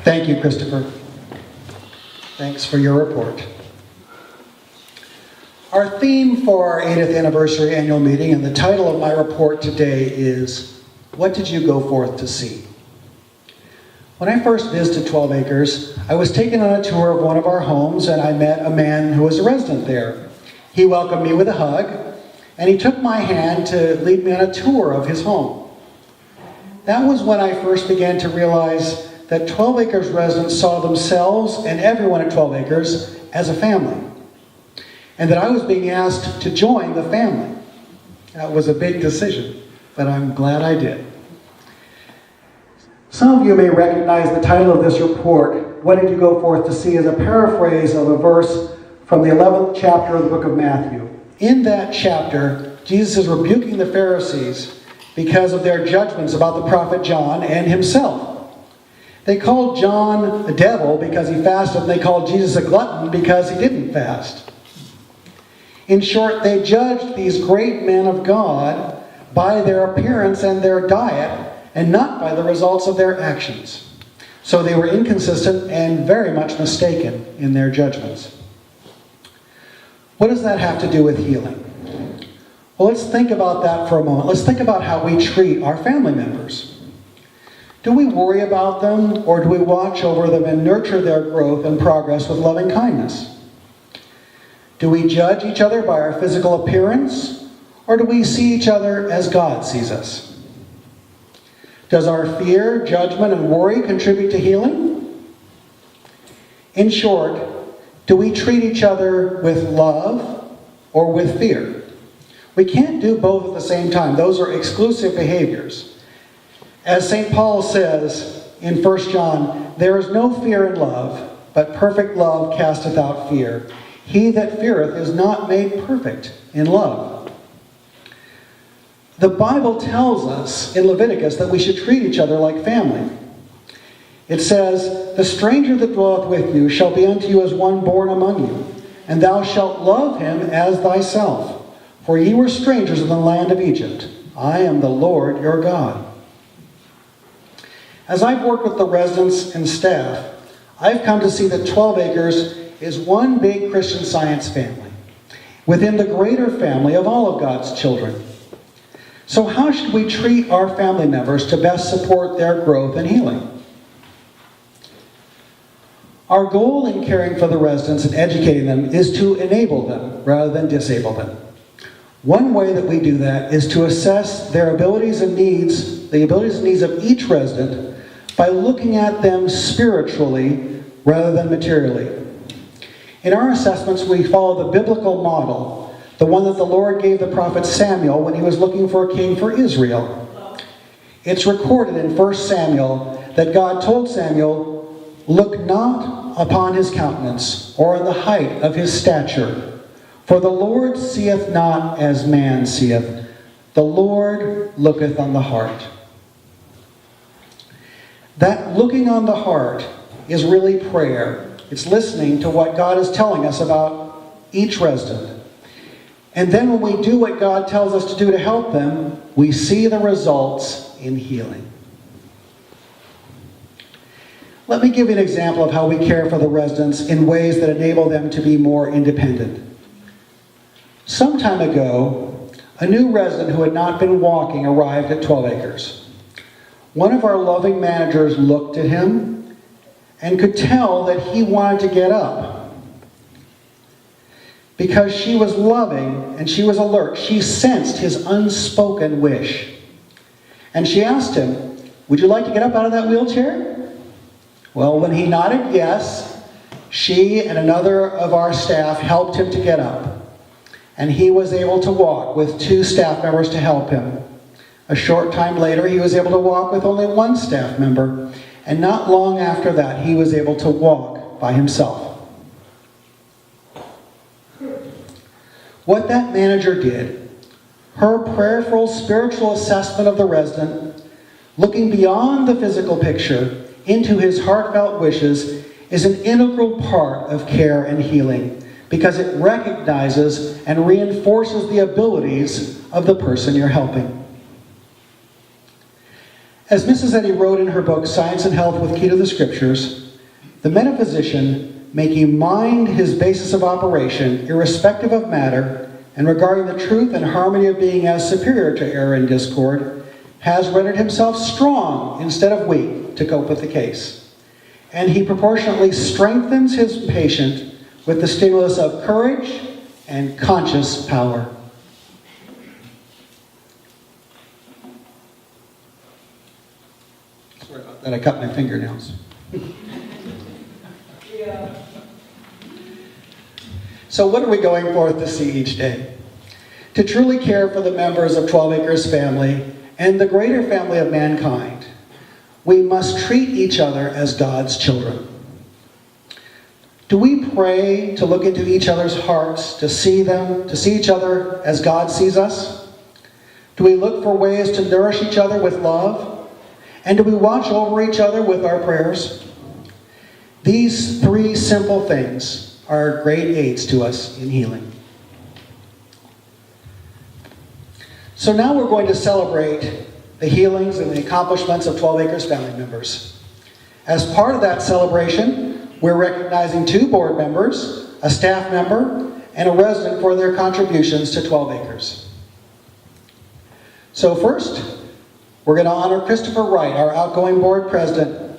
Thank you, Christopher. Thanks for your report. Our theme for our 80th anniversary annual meeting and the title of my report today is, What Did You Go Forth to See? When I first visited 12 Acres, I was taken on a tour of one of our homes and I met a man who was a resident there. He welcomed me with a hug and he took my hand to lead me on a tour of his home. That was when I first began to realize that 12 Acres residents saw themselves and everyone at 12 Acres as a family, and that I was being asked to join the family. That was a big decision, but I'm glad I did. Some of you may recognize the title of this report, What Did You Go Forth to See, as a paraphrase of a verse from the 11th chapter of the book of Matthew. In that chapter, Jesus is rebuking the Pharisees because of their judgments about the prophet John and himself. They called John a devil because he fasted, and they called Jesus a glutton because he didn't fast. In short, they judged these great men of God by their appearance and their diet, and not by the results of their actions. So they were inconsistent and very much mistaken in their judgments. What does that have to do with healing? Well, let's think about that for a moment. Let's think about how we treat our family members. Do we worry about them, or do we watch over them and nurture their growth and progress with loving kindness? Do we judge each other by our physical appearance, or do we see each other as God sees us? Does our fear, judgment, and worry contribute to healing? In short, do we treat each other with love or with fear? We can't do both at the same time. Those are exclusive behaviors. As St. Paul says in 1 John, there is no fear in love, but perfect love casteth out fear. He that feareth is not made perfect in love. The Bible tells us in Leviticus that we should treat each other like family. It says, the stranger that dwelleth with you shall be unto you as one born among you, and thou shalt love him as thyself. For ye were strangers in the land of Egypt. I am the Lord your God. As I've worked with the residents and staff, I've come to see that 12 Acres is one big Christian Science family within the greater family of all of God's children. So how should we treat our family members to best support their growth and healing? Our goal in caring for the residents and educating them is to enable them rather than disable them. One way that we do that is to assess their abilities and needs, the abilities and needs of each resident, by looking at them spiritually rather than materially. In our assessments, we follow the biblical model, the one that the Lord gave the prophet Samuel when he was looking for a king for Israel. It's recorded in 1 Samuel that God told Samuel, look not upon his countenance or on the height of his stature, for the Lord seeth not as man seeth. The Lord looketh on the heart. That looking on the heart is really prayer. It's listening to what God is telling us about each resident. And then when we do what God tells us to do to help them, we see the results in healing. Let me give you an example of how we care for the residents in ways that enable them to be more independent. Some time ago, a new resident who had not been walking arrived at 12 Acres. One of our loving managers looked at him and could tell that he wanted to get up. Because she was loving and she was alert, she sensed his unspoken wish. And she asked him, would you like to get up out of that wheelchair? Well, when he nodded yes, she and another of our staff helped him to get up. And he was able to walk with 2 staff members to help him. A short time later, he was able to walk with only 1 staff member. And not long after that, he was able to walk by himself. What that manager did, her prayerful spiritual assessment of the resident, looking beyond the physical picture into his heartfelt wishes, is an integral part of care and healing because it recognizes and reinforces the abilities of the person you're helping. As Mrs. Eddy wrote in her book, Science and Health with Key to the Scriptures, the metaphysician, making mind his basis of operation, irrespective of matter, and regarding the truth and harmony of being as superior to error and discord, has rendered himself strong instead of weak to cope with the case. And he proportionately strengthens his patient with the stimulus of courage and conscious power. Sorry about that, I cut my fingernails. So what are we going forth to see each day? To truly care for the members of 12 Acres family and the greater family of mankind, we must treat each other as God's children. Do we pray to look into each other's hearts, to see each other as God sees us? Do we look for ways to nourish each other with love? And do we watch over each other with our prayers? These three simple things are great aids to us in healing. So now we're going to celebrate the healings and the accomplishments of 12 Acres family members. As part of that celebration, we're recognizing 2 board members, a staff member, and a resident for their contributions to 12 Acres. So first, we're going to honor Christopher Wright, our outgoing board president.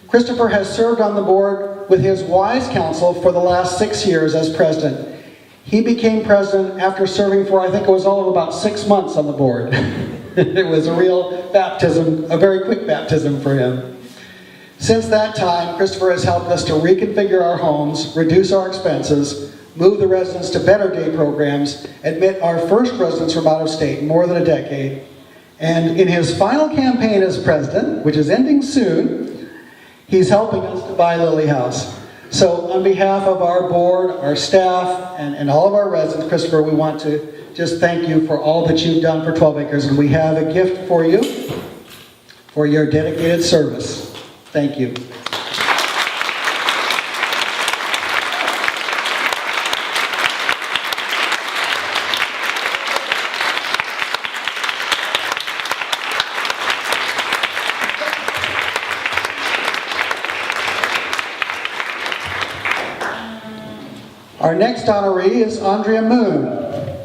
Christopher has served on the board with his wise counsel for the last 6 years as president. He became president after serving for, I think it was all of about 6 months on the board. It was a real baptism, a very quick baptism for him. Since that time, Christopher has helped us to reconfigure our homes, reduce our expenses, move the residents to better day programs, admit our first residents from out of state in more than a decade, and in his final campaign as president, which is ending soon, he's helping us to buy Lily House. So on behalf of our board, our staff, and all of our residents, Christopher, we want to just thank you for all that you've done for 12 Acres, and we have a gift for you for your dedicated service. Thank you. Our next honoree is Andrea Moon.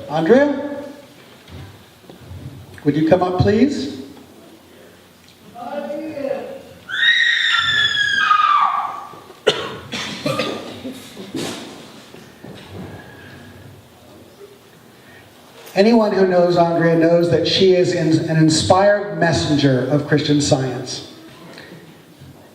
Andrea, would you come up, please? Anyone who knows Andrea knows that she is an inspired messenger of Christian Science.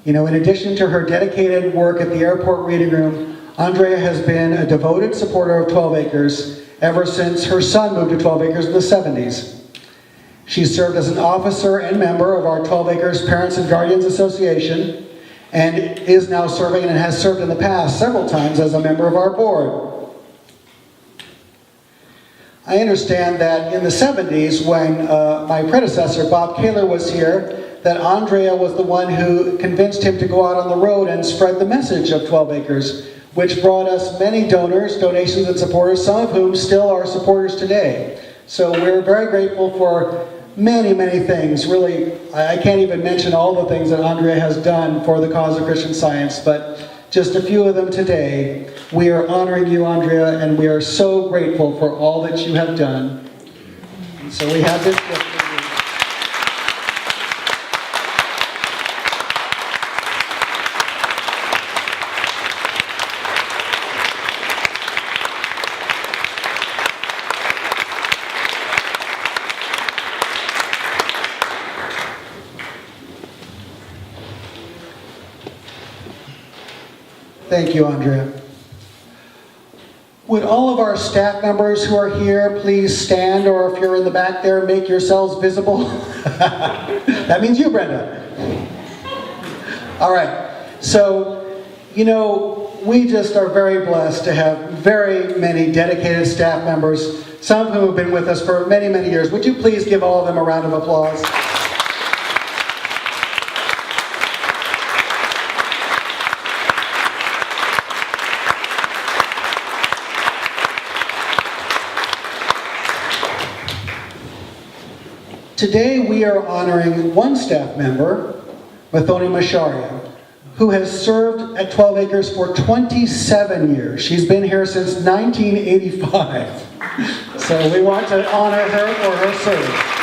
You know, in addition to her dedicated work at the Airport Reading Room, Andrea has been a devoted supporter of 12 Acres ever since her son moved to 12 Acres in the 70s. She served as an officer and member of our 12 Acres Parents and Guardians Association and is now serving and has served in the past several times as a member of our board. I understand that in the 70s, when my predecessor, Bob Kaler, was here, that Andrea was the one who convinced him to go out on the road and spread the message of 12 Acres, which brought us many donors, donations, and supporters, some of whom still are supporters today. So we're very grateful for many, many things. Really, I can't even mention all the things that Andrea has done for the cause of Christian Science, but just a few of them today. We are honoring you, Andrea, and we are so grateful for all that you have done. And so we have this gift for you. Thank you, Andrea. Would all of our staff members who are here please stand, or if you're in the back there, make yourselves visible? That means you, Brenda. All right. So, you know, we just are very blessed to have very many dedicated staff members, some of whom have been with us for many, many years. Would you please give all of them a round of applause? Today we are honoring one staff member, Mathoni Masharia, who has served at 12 Acres for 27 years. She's been here since 1985. So we want to honor her for her service.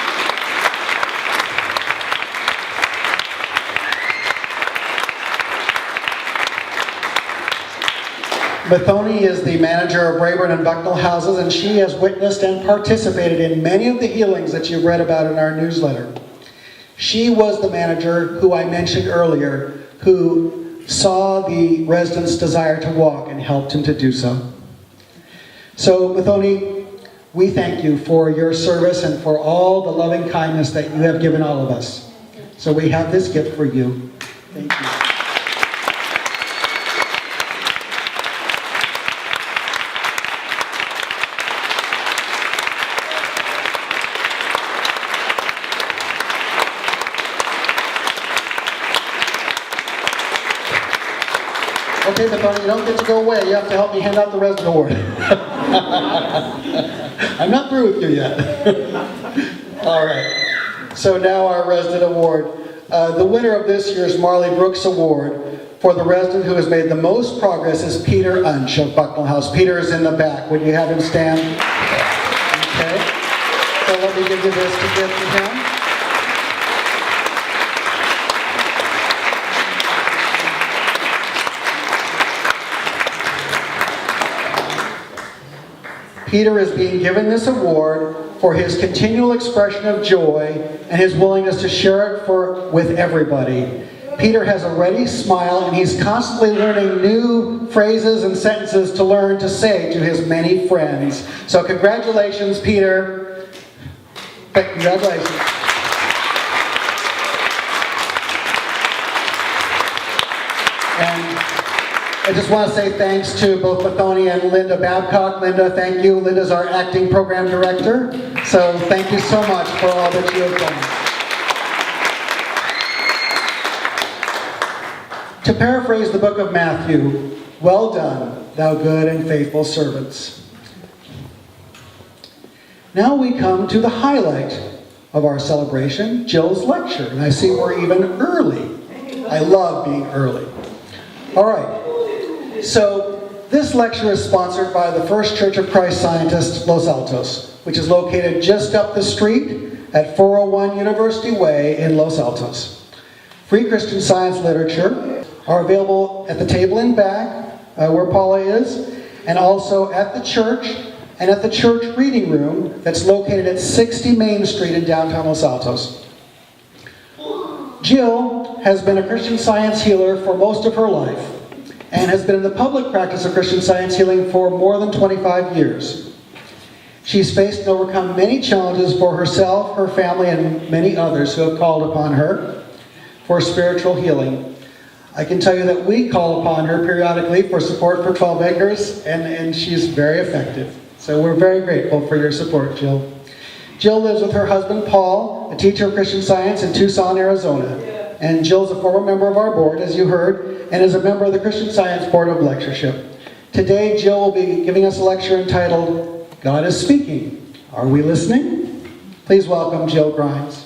Mathoni is the manager of Rayburn and Bucknell Houses, and she has witnessed and participated in many of the healings that you've read about in our newsletter. She was the manager who I mentioned earlier, who saw the resident's desire to walk and helped him to do so. So, Mathoni, we thank you for your service and for all the loving kindness that you have given all of us. So we have this gift for you. Thank you. Okay, Mathoni, you don't get to go away. You have to help me hand out the Resident Award. I'm not through with you yet. All right. So now our Resident Award. The winner of this year's Marley Brooks Award for the resident who has made the most progress is Peter Unch of Bucknell House. Peter is in the back. Would you have him stand? Okay. So let me give you this to give to him. Peter is being given this award for his continual expression of joy and his willingness to share it with everybody. Peter has a ready smile and he's constantly learning new phrases and sentences to learn to say to his many friends. So congratulations, Peter. Congratulations. And I just want to say thanks to both Mathoni and Linda Babcock. Linda, thank you. Linda's our acting program director. So thank you so much for all that you have done. To paraphrase the book of Matthew, well done, thou good and faithful servants. Now we come to the highlight of our celebration, Jill's lecture. And I see we're even early. I love being early. All right. So, this lecture is sponsored by the First Church of Christ Scientist, Los Altos, which is located just up the street at 401 University Way in Los Altos. Free Christian Science literature are available at the table in back, where Paula is, and also at the church, and at the church reading room that's located at 60 Main Street in downtown Los Altos. Jill has been a Christian Science healer for most of her life, and has been in the public practice of Christian Science healing for more than 25 years. She's faced and overcome many challenges for herself, her family, and many others who have called upon her for spiritual healing. I can tell you that we call upon her periodically for support for 12 Acres, and she's very effective. So we're very grateful for your support, Jill. Jill lives with her husband, Paul, a teacher of Christian Science in Tucson, Arizona. And Jill's a former member of our board, as you heard, and is a member of the Christian Science Board of Lectureship. Today, Jill will be giving us a lecture entitled, God is Speaking. Are we listening? Please welcome Jill Grimes.